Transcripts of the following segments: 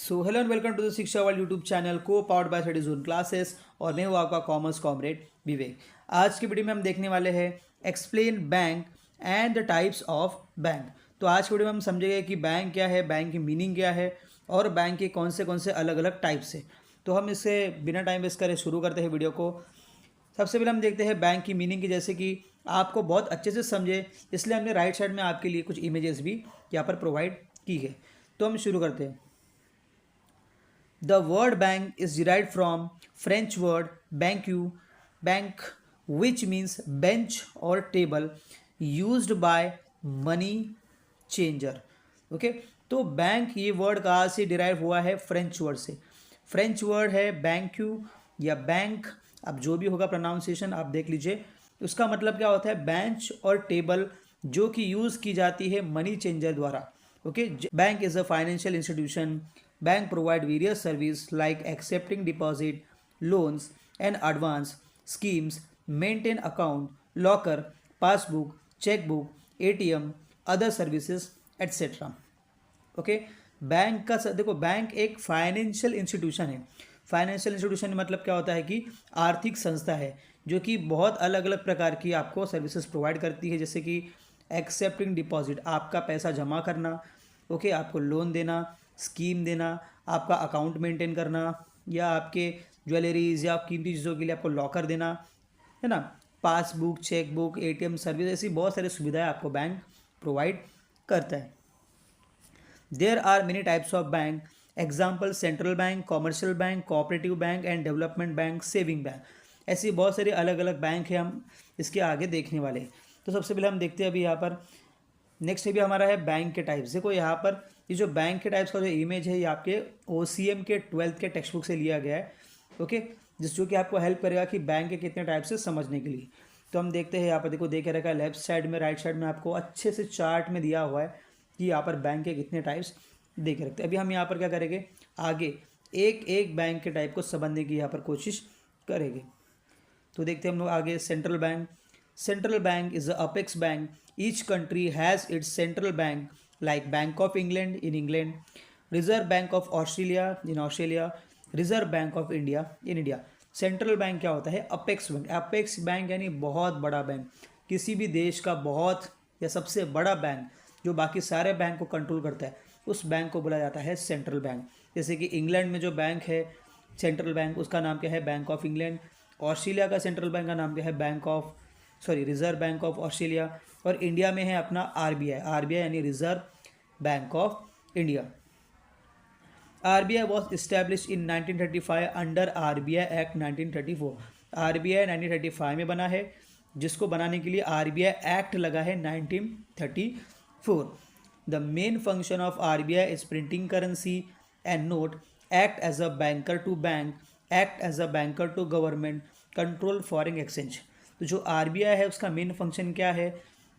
So hello and welcome to the Shiksha world YouTube channel को powered by study zone classes. और मैं हूँ आपका कॉमर्स कॉमरेड विवेक। आज की वीडियो में हम देखने वाले हैं explain bank and the types of bank. तो आज की वीडियो में हम समझेंगे कि बैंक क्या है, बैंक की मीनिंग क्या है और बैंक के कौन से अलग अलग टाइप्स है। तो हम इसे बिना टाइम वेस्ट करे शुरू करते हैं वीडियो को। सबसे पहले हम देखते हैं बैंक की मीनिंग की, जैसे कि आपको बहुत अच्छे से समझे इसलिए हमने राइट साइड में आपके लिए कुछ इमेजेस भी यहाँ पर प्रोवाइड की है। तो हम शुरू करते हैं। The word bank is derived from French word bank, which means bench or table used by money changer. Okay, तो बैंक ये वर्ड कहाँ से डिराइव हुआ है? फ्रेंच वर्ड से। फ्रेंच वर्ड है बैंक्यू या बैंक, अब जो भी होगा प्रोनाउंसिएशन आप देख लीजिए। उसका मतलब क्या होता है? बेंच और टेबल जो कि यूज़ की जाती है मनी चेंजर द्वारा। Okay, bank is a financial institution. Bank provide various service like accepting deposit, loans and advance schemes, maintain account, locker, passbook, checkbook, ATM, other services, etc. Okay, bank का देखो, bank एक financial institution है। Financial institution मतलब क्या होता है कि आर्थिक संस्था है जो कि बहुत अलग अलग प्रकार की आपको सर्विसेज प्रोवाइड करती है, जैसे कि एक्सेप्टिंग डिपॉजिट, आपका पैसा जमा करना, ओके, आपको लोन देना, स्कीम देना, आपका अकाउंट मेंटेन करना, या आपके ज्वेलरीज या कीमती चीज़ों के लिए आपको लॉकर देना, है ना, पासबुक, चेकबुक, एटीएम सर्विस, ऐसी बहुत सारी सुविधाएं आपको बैंक प्रोवाइड करता है। There are many types of bank, example central bank, commercial bank, cooperative bank and development bank, saving bank. ऐसी बहुत सारी अलग अलग बैंक है, हम इसके आगे देखने वाले हैं। तो सबसे पहले हम देखते हैं अभी यहाँ पर नेक्स्ट भी हमारा है बैंक के टाइप्स। देखो यहाँ पर ये जो बैंक के टाइप्स का जो इमेज है ये आपके OCM के 12th के टेक्स्ट बुक से लिया गया है। ओके, जो कि आपको हेल्प करेगा कि बैंक के कितने टाइप्स से समझने के लिए। तो हम देखते हैं यहाँ पर, देखो देख रखा है लेफ्ट साइड में, राइट साइड में आपको अच्छे से चार्ट में दिया हुआ है कि यहाँ पर बैंक के कितने टाइप्स देख रखते हैं। अभी हम यहाँ पर क्या करेंगे, आगे एक एक बैंक के टाइप को समझने की यहाँ पर कोशिश करेंगे। तो देखते हैं हम लोग आगे। Central bank, central bank is the apex bank. Each country has its central bank, like Bank of England in England, Reserve Bank of Australia in Australia, Reserve Bank of India in India. Central bank क्या होता है? Apex bank. Apex bank यानी बहुत बड़ा bank, किसी भी देश का बहुत या सबसे बड़ा बैंक जो बाकी सारे बैंक को कंट्रोल करता है, उस बैंक को बोला जाता है सेंट्रल बैंक। जैसे कि इंग्लैंड में जो बैंक है सेंट्रल बैंक, उसका नाम क्या है? Bank of England. ऑस्ट्रेलिया का सेंट्रल बैंक का नाम क्या है? Reserve bank of Australia. और इंडिया में है अपना RBI यानी reserve bank of India. RBI was establish in 1935 under RBI act 1934। RBI 1935 में बना है, जिसको बनाने के लिए RBI एक्ट लगा है 1934। The main function of RBI is printing currency and note, act as a banker to bank, act as a banker to government, control foreign exchange. तो जो RBI है उसका मेन फंक्शन क्या है?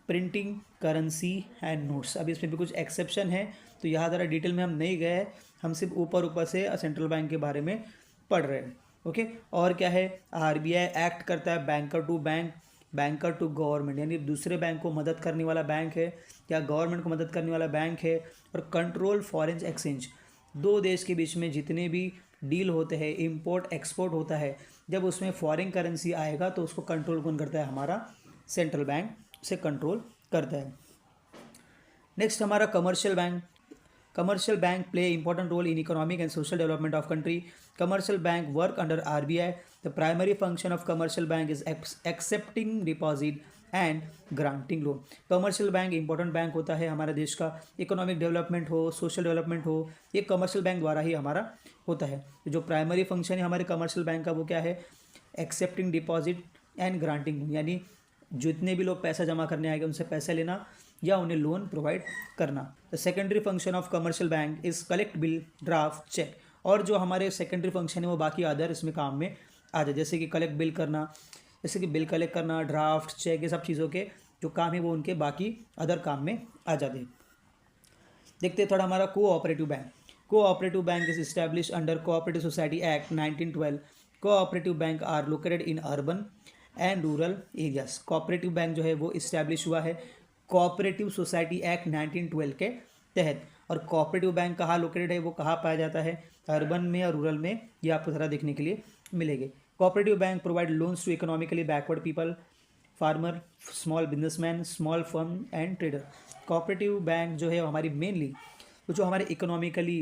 Printing currency and notes. अब इसमें भी कुछ एक्सेप्शन है, तो यहाँ ज़रा डिटेल में हम नहीं गए, हम सिर्फ ऊपर से सेंट्रल बैंक के बारे में पढ़ रहे हैं। ओके, और क्या है? RBI एक्ट करता है banker to bank, banker to government, यानी दूसरे बैंक को मदद करने वाला बैंक है या गवर्नमेंट को मदद करने वाला बैंक है। और कंट्रोल फॉरेन एक्सचेंज, दो देश के बीच में जितने भी डील होते हैं, इंपोर्ट एक्सपोर्ट होता है, जब उसमें फॉरेन करेंसी आएगा तो उसको कंट्रोल कौन करता है? हमारा सेंट्रल बैंक से कंट्रोल करता है। नेक्स्ट हमारा commercial bank. Commercial bank play important role in economic and social development of country. Commercial bank work under RBI. The primary function of commercial bank is accepting deposit and granting loan. Commercial bank important bank होता है हमारे देश का, economic development हो, social development हो, ये commercial bank द्वारा ही हमारा होता है। जो प्राइमरी फंक्शन है हमारे कमर्शियल बैंक का वो क्या है? Accepting deposit and granting loan, यानी जितने भी लोग पैसा जमा करने आएंगे उनसे पैसा लेना या उन्हें लोन प्रोवाइड करना। The secondary function of commercial bank is collect bill, draft, cheque. और जो हमारे सेकेंडरी फंक्शन है वो बाकी अदर इसमें काम में आ जाए, जैसे कि कलेक्ट बिल करना, जैसे कि बिल कलेक्ट करना, ड्राफ्ट, चेक, ये सब चीज़ों के जो काम है वो उनके बाकी अदर काम में आ जाते हैं। देखते हैं थोड़ा हमारा cooperative bank. Cooperative bank is establish under cooperative society act 1912। Cooperative bank are located in urban and rural areas. Cooperative bank जो है वो इस्टेब्लिश हुआ है कोऑपरेटिव सोसाइटी एक्ट 1912 के तहत। और कोऑपरेटिव बैंक कहाँ लोकेटेड है, वो कहाँ पाया जाता है, अर्बन में या रूरल में, ये आपको ज़रा देखने के लिए मिलेंगे। Cooperative bank provide loans to economically backward people, farmer, small businessman, small firm and trader. Cooperative bank जो है हमारी मेनली वो जो हमारे इकोनॉमिकली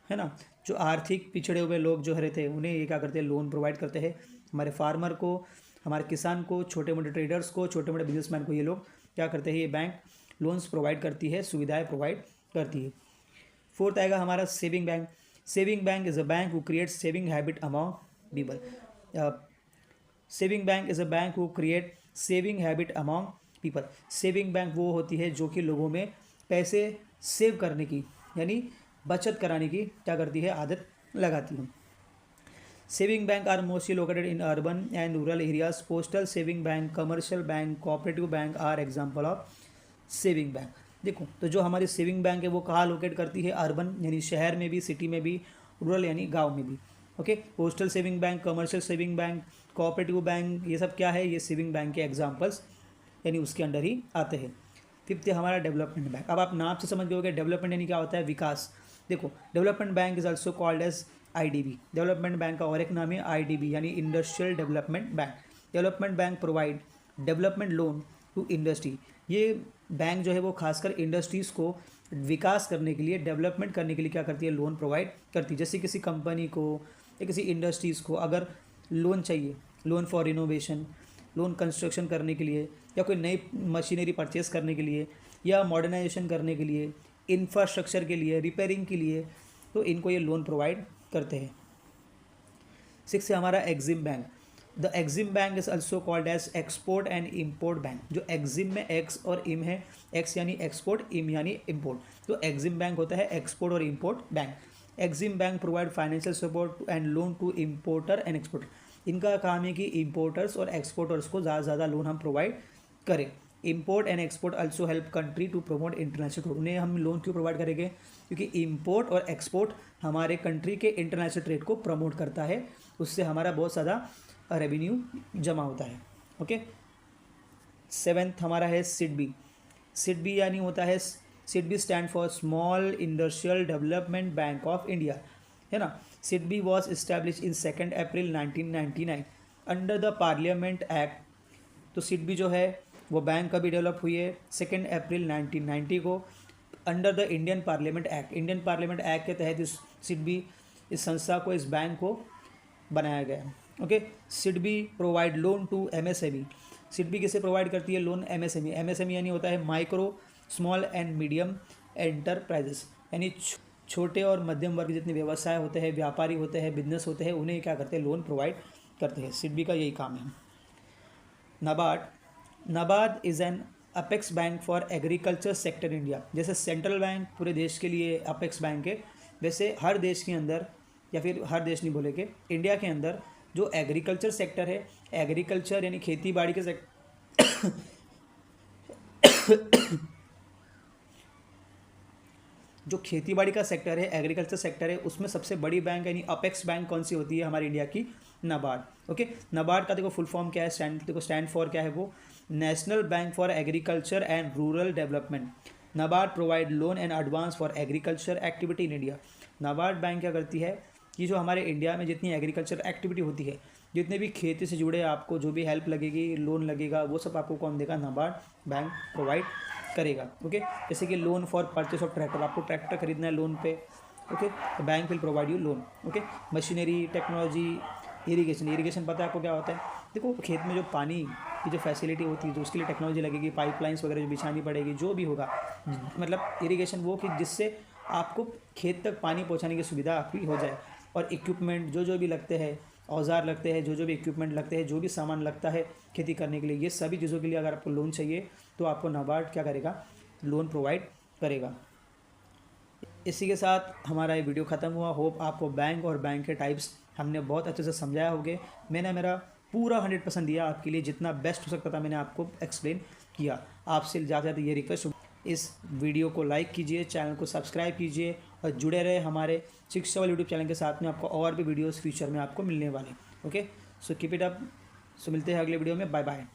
है ना, जो आर्थिक पिछड़े हुए लोग जो रहते हैं उन्हें ये क्या करते हैं, लोन प्रोवाइड करते हैं। हमारे फार्मर को, हमारे किसान को, छोटे मोटे ट्रेडर्स को, छोटे मोटे बिजनेसमैन को ये लोग क्या करते हैं, ये बैंक लोन्स प्रोवाइड करती है, सुविधाएं प्रोवाइड करती है। फोर्थ आएगा हमारा saving bank. Saving bank is a bank who create saving habit among people. Saving bank is a bank who create saving habit among people. Saving bank वो होती है जो कि लोगों में पैसे सेव करने की यानी बचत कराने की क्या करती है, आदत लगाती है। Saving bank are mostly located in urban and rural areas. Postal saving bank, commercial bank, cooperative bank are example of saving bank. देखो तो जो हमारी सेविंग बैंक है वो कहाँ लोकेट करती है, अर्बन यानी शहर में भी, सिटी में भी, रूरल यानी गांव में भी। Okay, postal saving bank, commercial saving bank, cooperative bank, ये सब क्या है, ये सेविंग बैंक के एग्जांपल्स यानी उसके अंडर ही आते हैं। फिफ्थ है हमारा डेवलपमेंट बैंक। अब आप नाम से समझ गए डेवलपमेंट यानी क्या होता है, विकास। देखो development bank is also called as IDB. Development bank का और एक नाम है आईडीबी यानी industrial development bank. Development bank provide development loan to industry. ये बैंक जो है वो खासकर इंडस्ट्रीज़ को विकास करने के लिए, डेवलपमेंट करने के लिए क्या करती है, लोन प्रोवाइड करती है। जैसे किसी कंपनी को या किसी इंडस्ट्रीज़ को अगर लोन चाहिए, loan for innovation, loan construction करने के लिए, या कोई नई मशीनरी परचेस करने के लिए, या मॉडर्नाइजेशन करने के लिए, इंफ्रास्ट्रक्चर के लिए, रिपेयरिंग के लिए, तो इनको ये लोन प्रोवाइड करते हैं। सिक्स है हमारा EXIM bank. The EXIM bank is also called as export and import bank. जो एग्जिम में एक्स और इम है, एक्स यानी एक्सपोर्ट, इम यानी इम्पोर्ट, तो एग्जिम बैंक होता है एक्सपोर्ट और import bank. EXIM bank provide financial support and loan to importer and exporter. इनका काम है कि इम्पोर्टर्स और एक्सपोर्टर्स को ज़्यादा से ज़्यादा लोन हम प्रोवाइड करें। Import and export also help country to promote international trade. उन्हें हम लोन क्यों प्रोवाइड करेंगे, क्योंकि इम्पोर्ट और एक्सपोर्ट हमारे कंट्री के इंटरनेशनल ट्रेड को प्रमोट करता है, उससे हमारा बहुत ज़्यादा रेवेन्यू जमा होता है। ओके, सेवेंथ हमारा है सिडबी। सिडबी यानी होता है, SIDBI stand for small industrial development bank of India, है ना। SIDBI was establish in 2 April 1999 under the parliament act. तो सिडबी जो है वो बैंक कभी डेवलप हुई है 2 अप्रैल 1990 को under the Indian parliament act. Indian parliament act के तहत इस सिडबी, इस संस्था को, इस बैंक को बनाया गया है। Okay, SIDBI provide loan to MSME. SIDBI किसे प्रोवाइड करती है, लोन एमएसएमई। एमएसएमई यानी होता है micro, small and medium enterprises, यानी छोटे और मध्यम वर्ग जितने व्यवसाय होते हैं, व्यापारी होते हैं, बिजनेस होते हैं, उन्हें क्या करते हैं, लोन प्रोवाइड करते हैं। सिडबी का यही काम है। NABARD. NABARD is an apex bank for agriculture sector India. जैसे सेंट्रल बैंक पूरे देश के लिए अपेक्स बैंक है, वैसे हर देश के अंदर, या फिर हर देश नहीं बोलेंगे, इंडिया के अंदर जो एग्रीकल्चर सेक्टर है, एग्रीकल्चर यानी खेती बाड़ी के सेक्टर जो खेती बाड़ी का सेक्टर है, एग्रीकल्चर सेक्टर है, उसमें सबसे बड़ी बैंक यानी अपेक्स बैंक कौन सी होती है, हमारी इंडिया की नाबार्ड। ओके, नाबार्ड का देखो फुल फॉर्म क्या है, स्टैंड फॉर क्या है वो, national bank for agriculture and rural development. NABARD provide loan and advance for agriculture activity in India. NABARD bank क्या करती है कि जो हमारे इंडिया में जितनी एग्रीकल्चर एक्टिविटी होती है, जितने भी खेती से जुड़े आपको जो भी हेल्प लगेगी, लोन लगेगा, वो सब आपको कौन देगा, नाबार्ड बैंक प्रोवाइड करेगा। ओके, जैसे कि loan for purchase of tractor, आपको ट्रैक्टर खरीदना है लोन पे, ओके, तो bank will provide you loan. Okay, machinery, technology, irrigation. Irrigation पता है आपको क्या होता है, देखो खेत में जो पानी की जो फैसिलिटी होती है, तो उसके लिए टेक्नोलॉजी लगेगी, पाइपलाइंस वगैरह जो बिछानी पड़ेगी, जो भी होगा, मतलब इरीगेशन वो कि जिससे आपको खेत तक पानी पहुँचाने की सुविधा आपकी हो जाए। और इक्विपमेंट जो भी लगते हैं, औजार लगते हैं, जो भी इक्विपमेंट लगते हैं, जो भी सामान लगता है खेती करने के लिए, ये सभी चीज़ों के लिए अगर आपको लोन चाहिए तो आपको नाबार्ड क्या करेगा, लोन प्रोवाइड करेगा। इसी के साथ हमारा ये वीडियो ख़त्म हुआ। होप आपको बैंक और बैंक के टाइप्स हमने बहुत अच्छे से समझाया होंगे। मैंने मेरा पूरा 100% दिया आपके लिए, जितना बेस्ट हो सकता था मैंने आपको एक्सप्लेन किया। आपसे ज़्यादा ज़्यादा ये रिक्वेस्ट, इस वीडियो को लाइक कीजिए, चैनल को सब्सक्राइब कीजिए और जुड़े रहे हमारे शिक्षा वाले यूट्यूब चैनल के साथ में। आपको और भी वीडियोस फ्यूचर में आपको मिलने वाले। Okay, so keep it up. So मिलते हैं अगले वीडियो में। Bye bye.